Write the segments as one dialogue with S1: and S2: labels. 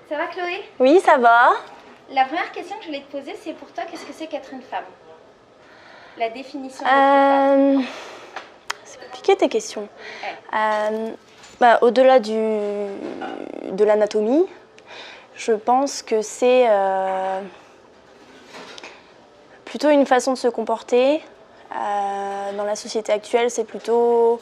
S1: Ça va Chloé?
S2: Oui, ça va.
S1: La première question que je voulais te poser, c'est pour toi, qu'est-ce que c'est qu'être une femme? La définition d'être une femme.
S2: C'est compliqué tes questions.
S1: Ouais.
S2: Au-delà de l'anatomie, je pense que c'est plutôt une façon de se comporter. Dans la société actuelle, c'est plutôt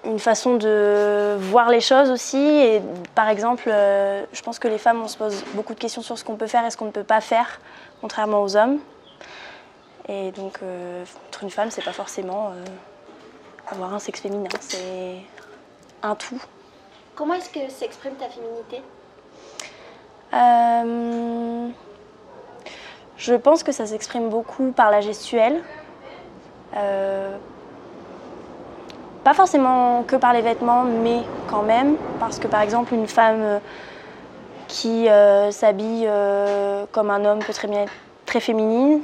S2: une façon de voir les choses aussi. Et par exemple, je pense que les femmes, on se pose beaucoup de questions sur ce qu'on peut faire et ce qu'on ne peut pas faire, contrairement aux hommes. Et donc, être une femme, c'est pas forcément avoir un sexe féminin, c'est un tout.
S1: Comment est-ce que s'exprime ta féminité?
S2: Je pense que ça s'exprime beaucoup par la gestuelle. Pas forcément que par les vêtements, mais quand même. Parce que par exemple, une femme qui s'habille comme un homme peut très bien être très féminine.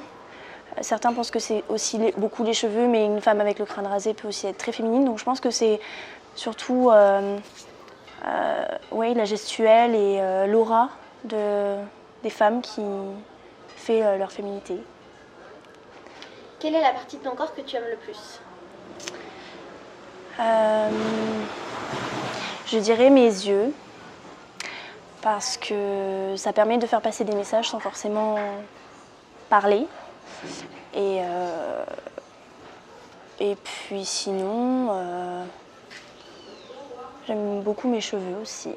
S2: Certains pensent que c'est aussi beaucoup les cheveux, mais une femme avec le crâne rasé peut aussi être très féminine. Donc je pense que c'est surtout la gestuelle et l'aura des femmes qui fait leur féminité.
S1: Quelle est la partie de ton corps que tu aimes le plus?
S2: Je dirais mes yeux, parce que ça permet de faire passer des messages sans forcément parler. Et puis sinon, j'aime beaucoup mes cheveux aussi.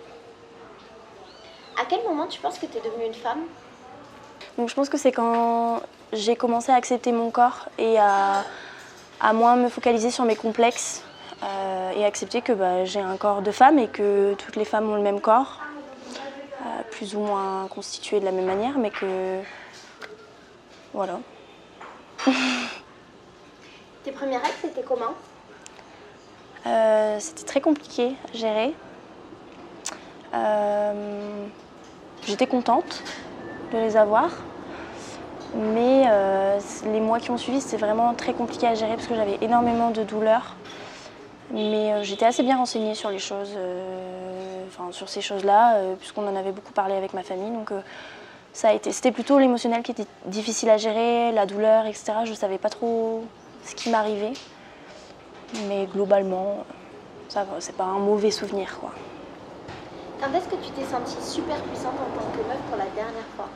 S1: À quel moment tu penses que tu es devenue une femme?
S2: Donc je pense que c'est quand j'ai commencé à accepter mon corps et à moins me focaliser sur mes complexes et accepter que j'ai un corps de femme et que toutes les femmes ont le même corps, plus ou moins constitué de la même manière, mais que voilà.
S1: Tes premières règles, c'était comment?
S2: C'était très compliqué à gérer. J'étais contente de les avoir, mais les mois qui ont suivi, c'était vraiment très compliqué à gérer parce que j'avais énormément de douleurs. Mais j'étais assez bien renseignée sur les choses, sur ces choses-là, puisqu'on en avait beaucoup parlé avec ma famille. Donc c'était plutôt l'émotionnel qui était difficile à gérer, la douleur, etc. Je ne savais pas trop ce qui m'arrivait. Mais globalement, ça va, c'est pas un mauvais souvenir, quoi.
S1: Quand est-ce que tu t'es sentie super puissante en tant que meuf pour la dernière fois?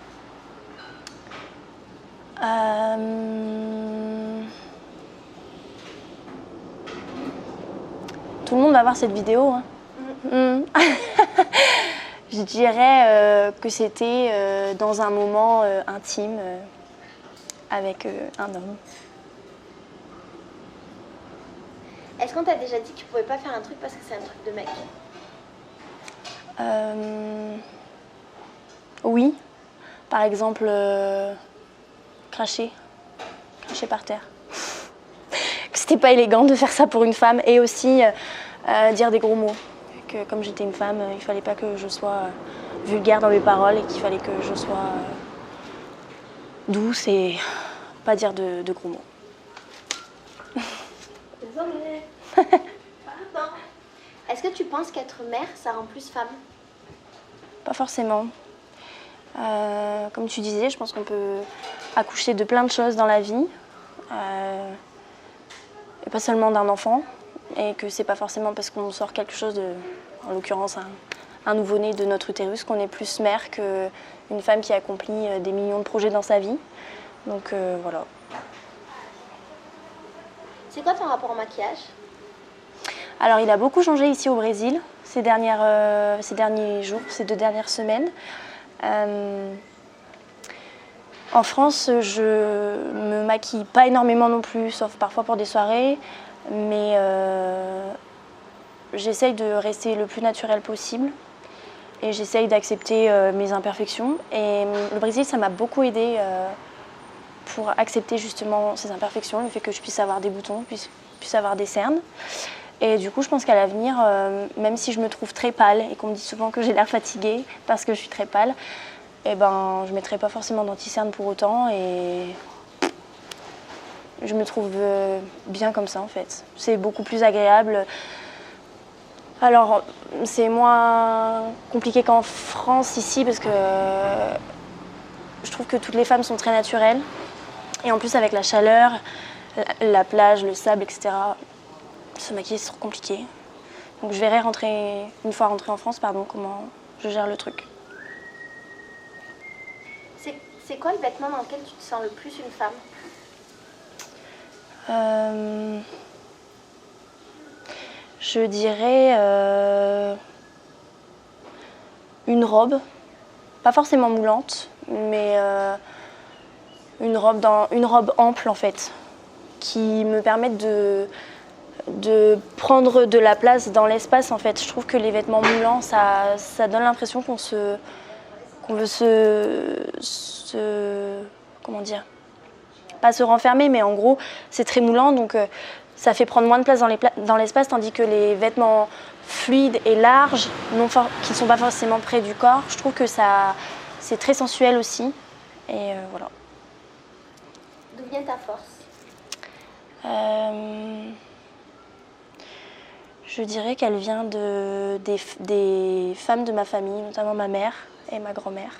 S2: Tout le monde va voir cette vidéo. Hein. Je dirais que c'était dans un moment intime avec un homme.
S1: Est-ce qu'on t'a déjà dit que tu pouvais pas faire un truc parce que c'est un truc de mec?
S2: Oui. Par exemple, cracher par terre. Que c'était pas élégant de faire ça pour une femme et aussi dire des gros mots. Que comme j'étais une femme, il fallait pas que je sois vulgaire dans mes paroles et qu'il fallait que je sois douce et pas dire de gros mots.
S1: Désolée. Pardon. Est-ce que tu penses qu'être mère, ça rend plus femme?
S2: Pas forcément. Comme tu disais, je pense qu'on peut accoucher de plein de choses dans la vie. Et pas seulement d'un enfant. Et que c'est pas forcément parce qu'on sort quelque chose en l'occurrence un nouveau-né de notre utérus, qu'on est plus mère qu'une femme qui accomplit des millions de projets dans sa vie. Donc voilà.
S1: C'est quoi ton rapport au maquillage?
S2: Alors il a beaucoup changé ici au Brésil ces derniers jours, ces 2 dernières semaines. En France, je me maquille pas énormément non plus, sauf parfois pour des soirées, mais j'essaye de rester le plus naturel possible et j'essaye d'accepter mes imperfections. Et le Brésil, ça m'a beaucoup aidée pour accepter justement ces imperfections, le fait que je puisse avoir des boutons, puisse avoir des cernes. Et du coup, je pense qu'à l'avenir, même si je me trouve très pâle et qu'on me dit souvent que j'ai l'air fatiguée parce que je suis très pâle, je ne mettrai pas forcément d'anti-cerne pour autant et je me trouve bien comme ça en fait. C'est beaucoup plus agréable Alors, c'est moins compliqué qu'en France ici parce que je trouve que toutes les femmes sont très naturelles. Et en plus, avec la chaleur, la plage, le sable, etc., se maquiller, c'est trop compliqué. Donc je verrai une fois rentrée en France, comment je gère le truc.
S1: C'est quoi le vêtement dans lequel tu te sens le plus une femme?
S2: Je dirais une robe, pas forcément moulante, mais une robe ample en fait, qui me permette de prendre de la place dans l'espace en fait. Je trouve que les vêtements moulants, ça donne l'impression qu'on veut comment dire, pas se renfermer, mais en gros c'est très moulant, donc ça fait prendre moins de place dans l'espace, tandis que les vêtements fluides et larges, qui ne sont pas forcément près du corps, je trouve que c'est très sensuel aussi. Et voilà.
S1: D'où vient ta force?
S2: Je dirais qu'elle vient des femmes de ma famille, notamment ma mère et ma grand-mère.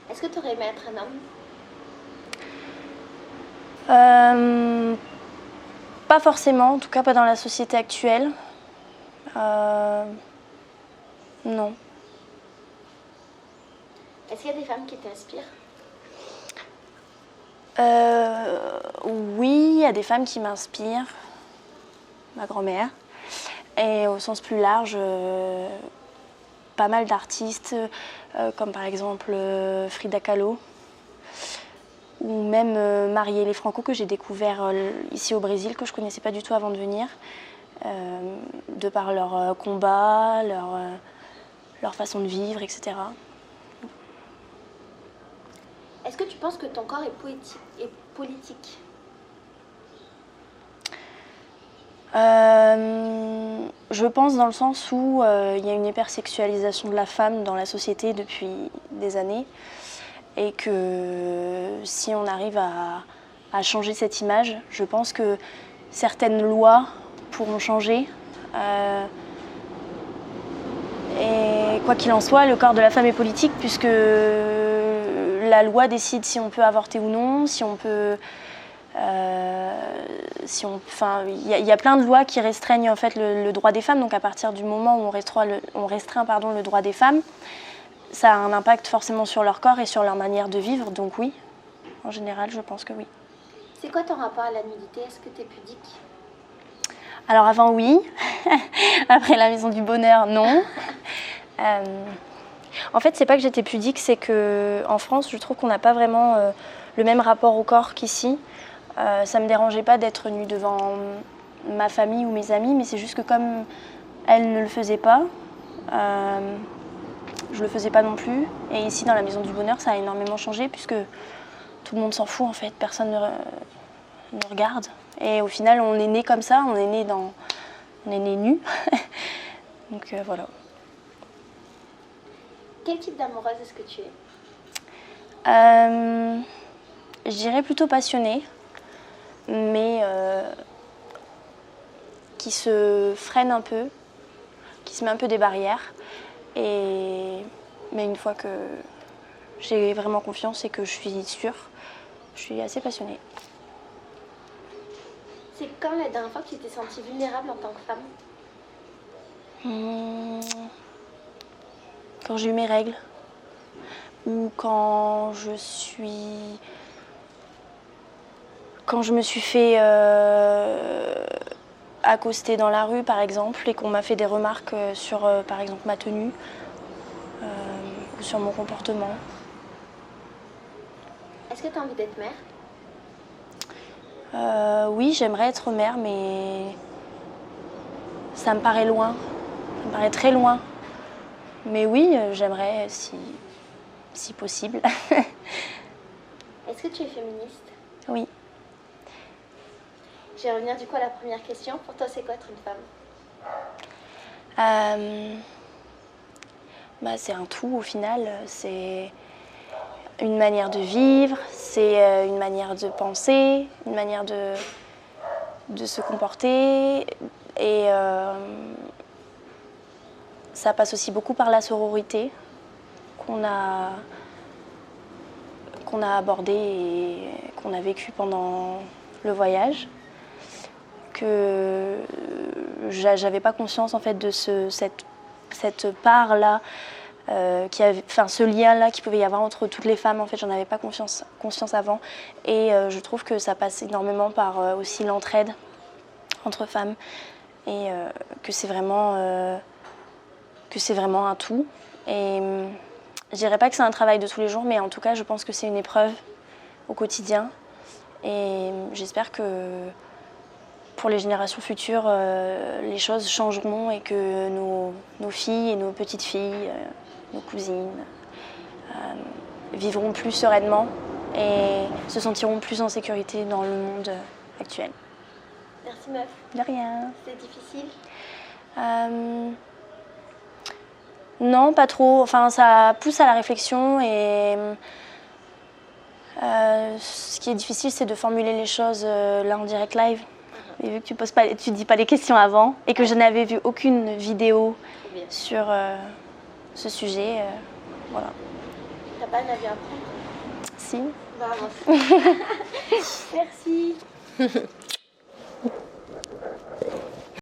S1: Est-ce que tu aurais aimé être un
S2: homme? Pas forcément, en tout cas pas dans la société actuelle. Non.
S1: Est-ce qu'il y a des femmes qui t'inspirent?
S2: Oui, il y a des femmes qui m'inspirent. Ma grand-mère. Et au sens plus large, pas mal d'artistes, comme par exemple Frida Kahlo, ou même Marielle Franco, que j'ai découvert ici au Brésil, que je ne connaissais pas du tout avant de venir, de par leur combat, leur façon de vivre, etc.
S1: Est-ce que tu penses que ton corps est politique?
S2: Je pense dans le sens où il y a une hypersexualisation de la femme dans la société depuis des années, et que si on arrive à changer cette image, je pense que certaines lois pourront changer. Et quoi qu'il en soit, le corps de la femme est politique, puisque la loi décide si on peut avorter ou non, si on peut... il y a plein de lois qui restreignent en fait le droit des femmes. Donc à partir du moment où on restreint le droit des femmes, ça a un impact forcément sur leur corps et sur leur manière de vivre. Donc oui, en général, je pense que oui.
S1: C'est quoi ton rapport à la nudité? Est-ce que tu es pudique?
S2: Alors avant, oui. Après la maison du bonheur, non. En fait, c'est pas que j'étais pudique, c'est qu'en France, je trouve qu'on n'a pas vraiment le même rapport au corps qu'ici. Ça me dérangeait pas d'être nue devant ma famille ou mes amis, mais c'est juste que comme elles ne le faisaient pas, je le faisais pas non plus. Et ici, dans la maison du bonheur, ça a énormément changé, puisque tout le monde s'en fout en fait, personne ne regarde. Et au final, on est né comme ça, on est né nu. Donc voilà.
S1: Quel type d'amoureuse est-ce que tu es?
S2: Je dirais plutôt passionnée, mais qui se freine un peu, qui se met un peu des barrières. Mais une fois que j'ai vraiment confiance et que je suis sûre, je suis assez passionnée.
S1: C'est quand la dernière fois que tu t'es sentie vulnérable en tant que femme?
S2: Quand j'ai eu mes règles, ou quand je me suis fait accoster dans la rue, par exemple, et qu'on m'a fait des remarques sur, par exemple, ma tenue ou sur mon comportement.
S1: Est-ce que tu as envie d'être mère?
S2: Oui, j'aimerais être mère, mais ça me paraît loin. Ça me paraît très loin. Mais oui, j'aimerais si possible.
S1: Est-ce que tu es féministe?
S2: Oui.
S1: Je vais revenir du coup à la première question. Pour toi, c'est quoi être une
S2: femme? C'est un tout au final. C'est une manière de vivre, c'est une manière de penser, une manière de se comporter, Et ça passe aussi beaucoup par la sororité qu'on a abordée et qu'on a vécue pendant le voyage. Que j'avais pas conscience en fait de cette part-là, ce lien-là qu'il pouvait y avoir entre toutes les femmes. En fait, j'en avais pas conscience avant. Et je trouve que ça passe énormément par aussi l'entraide entre femmes. Et que c'est vraiment un tout. Et je dirais pas que c'est un travail de tous les jours, mais en tout cas, je pense que c'est une épreuve au quotidien. Et j'espère que pour les générations futures, les choses changeront et que nos filles et nos petites filles, nos cousines, vivront plus sereinement et se sentiront plus en sécurité dans le monde actuel.
S1: Merci meuf.
S2: De rien.
S1: C'est difficile?
S2: Non, pas trop. Enfin, ça pousse à la réflexion et ce qui est difficile, c'est de formuler les choses là en direct live. Et vu que tu dis pas les questions avant et que je n'avais vu aucune vidéo sur ce sujet, voilà.
S1: T'as pas un avis à prendre?
S2: Si.
S1: Bah avance. Merci.